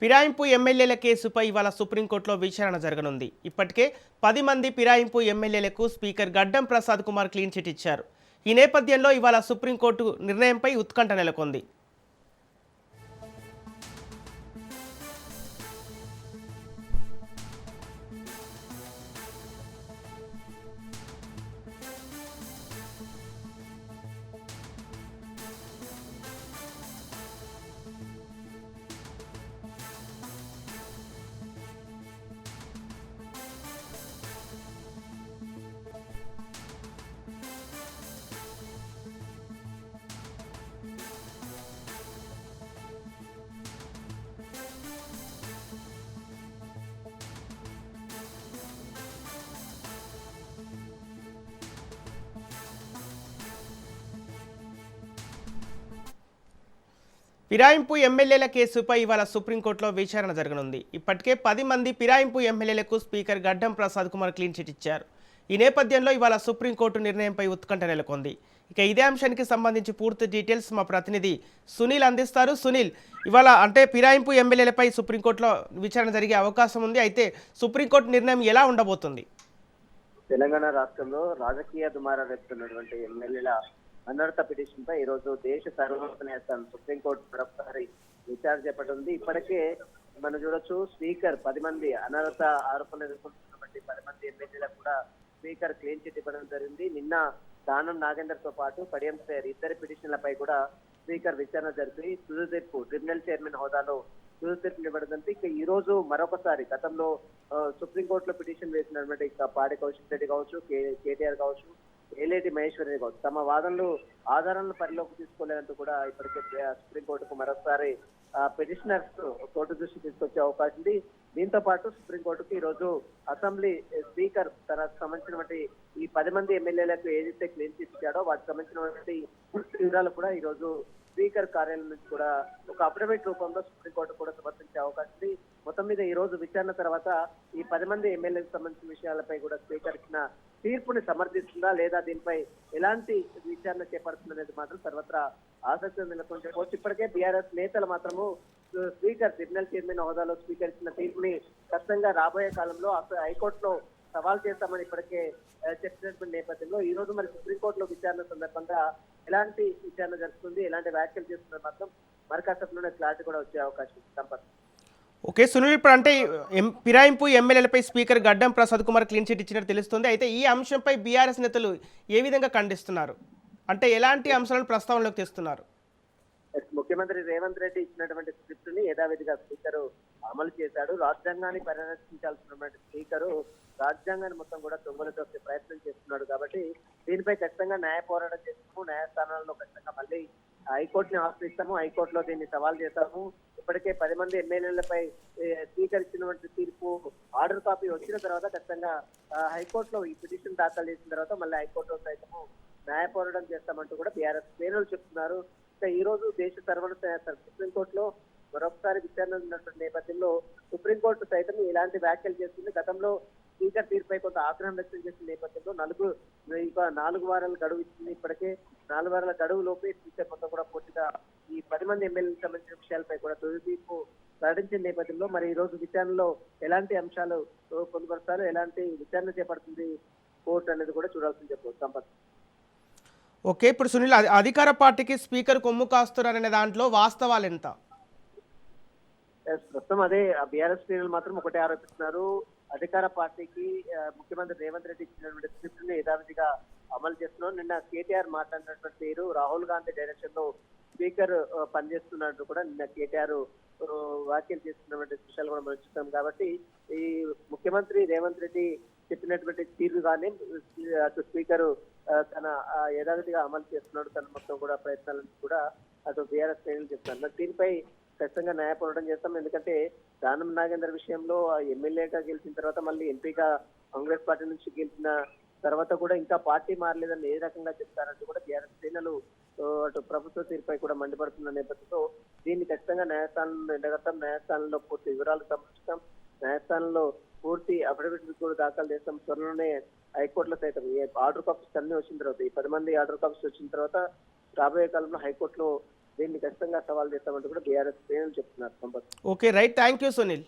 ఫిరాయింపు ఎమ్మెల్యేల కేసుపై ఇవాళ సుప్రీంకోర్టులో విచారణ జరగనుంది. ఇప్పటికే 10 మంది ఫిరాయింపు ఎమ్మెల్యేలకు స్పీకర్ గడ్డం ప్రసాద్ కుమార్ క్లీన్ చిట్ ఇచ్చారు. ఈ నేపథ్యంలో ఇవాళ సుప్రీంకోర్టు నిర్ణయంపై ఉత్కంఠ నెలకొంది. ఫిరాయింపు ఎమ్మెల్యేల కేసుపై ఇవాళ సుప్రీంకోర్టులో విచారణ జరగనుంది. ఇప్పటికే 10 మంది ఫిరాయింపు ఎమ్మెల్యేలకు స్పీకర్ గడ్డం ప్రసాద్ కుమార్ క్లీన్ చిట్ ఇచ్చారు. ఈ నేపథ్యంలో ఇవాళ సుప్రీంకోర్టు నిర్ణయంపై ఉత్కంఠ నెలకొంది. ఇక ఇదే అంశానికి సంబంధించి పూర్తి డీటెయిల్స్ మా ప్రతినిధి సునీల్ అందిస్తారు. సునీల్, ఇవాళ అంటే ఫిరాయింపు ఎమ్మెల్యేలపై సుప్రీంకోర్టులో విచారణ జరిగే అవకాశం ఉంది. అయితే సుప్రీంకోర్టు నిర్ణయం ఎలా ఉండబోతుంది? తెలంగాణ రాష్ట్రంలో రాజకీయ దుమారం రేపుతున్నటువంటి ఎమ్మెల్యేల అనర్హత పిటిషన్ పై ఈ రోజు దేశ సర్వోన్నత న్యాయస్థానం సుప్రీంకోర్టు మరొకసారి విచారణ చేపట్టింది. ఇప్పటికే మనం చూడొచ్చు, స్పీకర్ 10 మంది అనర్హత ఆరోపణలు ఎదుర్కొంటున్నటువంటి 10 మంది ఎమ్మెల్యేలకు కూడా స్పీకర్ క్లీన్ చిట్ ఇవ్వడం జరిగింది. నిన్న దానం నాగేందర్ తో పాటు కడియం సేర్ ఇద్దరి పిటిషన్లపై కూడా స్పీకర్ విచారణ జరిపి తుది తీర్పు ట్రిబ్యునల్ చైర్మన్ హోదాలో తుది తీర్పుని ఇవ్వడంతో ఇక ఈ రోజు మరొకసారి గతంలో సుప్రీంకోర్టులో పిటిషన్ వేసినటువంటి పాడి కౌశిక్ రెడ్డి కావచ్చు, కేటీఆర్ కావచ్చు, ఏలేటి మహేశ్వరి కావచ్చు, తమ వాదనలు ఆధారాలను పరిలోకి తీసుకోలేదంటూ కూడా ఇప్పటికే సుప్రీంకోర్టుకు మరొకసారి పిటిషనర్స్ కోర్టు దృష్టి తీసుకొచ్చే అవకాశం ఉంది. దీంతో పాటు సుప్రీంకోర్టుకు ఈ రోజు అసెంబ్లీ స్పీకర్ తనకు సంబంధించినటువంటి ఈ 10 మంది ఎమ్మెల్యేలకు ఏదైతే క్లీన్ చిట్ ఇచ్చాడో వాటికి సంబంధించినటువంటి వివరాలు కూడా ఈ రోజు స్పీకర్ కార్యాలయం నుంచి కూడా ఒక అఫిడవిట్ రూపంలో సుప్రీంకోర్టు కూడా సమర్పించే అవకాశం ఉంది. మొత్తం మీద ఈ రోజు విచారణ తర్వాత ఈ 10 మంది ఎమ్మెల్యేలకు సంబంధించిన విషయాలపై కూడా స్పీకర్ ఇచ్చిన తీర్పుని సమర్థిస్తుందా లేదా, దీనిపై ఎలాంటి విచారణ చేపడుతుందనేది మాత్రం సర్వత్రా ఆసక్తి నెలకొని చెప్పవచ్చు. ఇప్పటికే బీఆర్ఎస్ నేతలు మాత్రము స్పీకర్ ట్రిబ్యునల్ చైర్మన్ హోదాలో స్పీకర్ ఇచ్చిన తీర్పుని ఖచ్చితంగా రాబోయే కాలంలో హైకోర్టులో సవాల్ చేస్తామని ఇప్పటికే చెప్పినటువంటి నేపథ్యంలో ఈ రోజు మరి సుప్రీంకోర్టులో విచారణ సందర్భంగా ఎలాంటి విచారణ జరుగుతుంది, ఎలాంటి వ్యాఖ్యలు చేస్తున్నారు మాత్రం మరికాసేపులోనే క్లారిటీ కూడా వచ్చే అవకాశం ఉంది. సంపత్. ఓకే సునీల్, ఇప్పుడు అంటే ఫిరాయింపు ఎమ్మెల్యేలపై స్పీకర్ గడ్డం ప్రసాద్ కుమార్ క్లీన్ చిట్ ఇచ్చినట్టు తెలుస్తుంది. అయితే ఈ అంశంపై బీఆర్ఎస్ నేతలు ఏ విధంగా ఖండిస్తున్నారు? అంటే ఎలాంటి అంశాలను ప్రస్తావనలోకి తెస్తున్నారు? ముఖ్యమంత్రి రేవంత్ రెడ్డి ఇచ్చినటువంటి స్క్రిప్ట్ ని యథావిధిగా స్పీకర్ అమలు చేశాడు. రాజ్యాంగాన్ని పరిరక్షించాల్సినటువంటి స్పీకర్ రాజ్యాంగాన్ని మొత్తం కూడా దొంగలు తొక్కే ప్రయత్నం చేస్తున్నాడు. కాబట్టి దీనిపై ఖచ్చితంగా న్యాయ పోరాటం చేస్తాము, న్యాయస్థానాల్లో ఖచ్చితంగా మళ్ళీ హైకోర్టుని ఆశ్రయిస్తాము, హైకోర్టులో దీన్ని సవాల్ చేస్తాము. ఇప్పటికే 10 మంది ఎమ్మెల్యేలపై స్పీకర్ ఇచ్చినటువంటి తీర్పు ఆర్డర్ కాపీ వచ్చిన తర్వాత ఖచ్చితంగా హైకోర్టులో ఈ పిటిషన్ దాఖలు చేసిన తర్వాత మళ్ళీ హైకోర్టులో సైతము న్యాయ పోరాటం చేస్తామంటూ కూడా బీఆర్ఎస్ శ్రేణులు చెప్తున్నారు. ఇంకా ఈ రోజు దేశ సర్వోన్నత సుప్రీంకోర్టులో మరొకసారి విచారణ ఉన్నటువంటి నేపథ్యంలో సుప్రీంకోర్టు సైతం ఇలాంటి వ్యాఖ్యలు చేస్తుంది. గతంలో స్పీకర్ తీర్పై కొంత ఆగ్రహం వ్యక్తం చేసిన నేపథ్యంలో 4 వారాల గడువు ఇచ్చింది. ఇప్పటికే 4 వారాల గడువు లోపే స్పీకర్ మొత్తం కూడా పూర్తిగా ఈ 10 మంది ఎమ్మెల్యేలకు సంబంధించిన విషయాలపై కూడా తుది తీర్పు ప్రకటించిన నేపథ్యంలో మరి ఈ రోజు విచారణలో ఎలాంటి అంశాలు పొందుపరుస్తారు, ఎలాంటి విచారణ చేపడుతుంది కోర్టు అనేది కూడా చూడాల్సింది చెప్పవచ్చు. సంపత్. ఓకే, ఇప్పుడు సునీల్, అధికార పార్టీకి స్పీకర్ కొమ్ము కాస్తున్నారనే దాంట్లో వాస్తవాలు ఎంత? ప్రస్తుతం అదే బీఆర్ఎస్ శ్రేణులు మాత్రం ఒకటే ఆరోపిస్తున్నారు. అధికార పార్టీకి ముఖ్యమంత్రి రేవంత్ రెడ్డి ఇచ్చినటువంటి స్క్రిప్ట్ ని యథావిధిగా అమలు చేస్తున్నారు. నిన్న కేటీఆర్ మాట్లాడినటువంటి తీరు, రాహుల్ గాంధీ డైరెక్షన్ లో స్పీకర్ పనిచేస్తున్నట్టు కూడా నిన్న కేటీఆర్ వ్యాఖ్యలు చేస్తున్నటువంటి విషయాలు కూడా మనం చూస్తాం. కాబట్టి ఈ ముఖ్యమంత్రి రేవంత్ రెడ్డి చెప్పినటువంటి తీరు కానీ అటు స్పీకర్ తన యథావిధిగా అమలు చేస్తున్నాడు, తన మొత్తం కూడా ప్రయత్నాలను కూడా అటు బీఆర్ఎస్ శ్రేణులు చెప్తున్నారు. దీనిపై ఖచ్చితంగా న్యాయ పోరాటం చేస్తాం. ఎందుకంటే దానం నాగేందర్ విషయంలో ఎమ్మెల్యేగా గెలిచిన తర్వాత మళ్ళీ ఎంపీగా కాంగ్రెస్ పార్టీ నుంచి గెలిచిన తర్వాత కూడా ఇంకా పార్టీ మారలేదని ఏ రకంగా చెప్తారంటూ కూడా బీఆర్ఎస్ శ్రేణులు అటు ప్రభుత్వ తీరుపై కూడా మండిపడుతున్న నేపథ్యంలో దీన్ని ఖచ్చితంగా న్యాయస్థానంలో ఎండగడతాం, న్యాయస్థానంలో పూర్తి వివరాలు సమర్పిస్తాం, న్యాయస్థానంలో పూర్తి అఫిడవిట్ కూడా దాఖలు చేస్తాం. త్వరలోనే హైకోర్టులో సైతం ఈ ఆర్డర్ కాపీస్ అన్ని వచ్చిన తర్వాత, ఈ 10 మంది ఆర్డర్ కాపీస్ వచ్చిన తర్వాత రాబోయే కాలంలో హైకోర్టులో దీన్ని ఖచ్చితంగా సవాల్ చేస్తామంటూ కూడా బీఆర్ఎస్ శ్రేణులు చెప్తున్నారు Sampath. Okay right, thank you Sunil.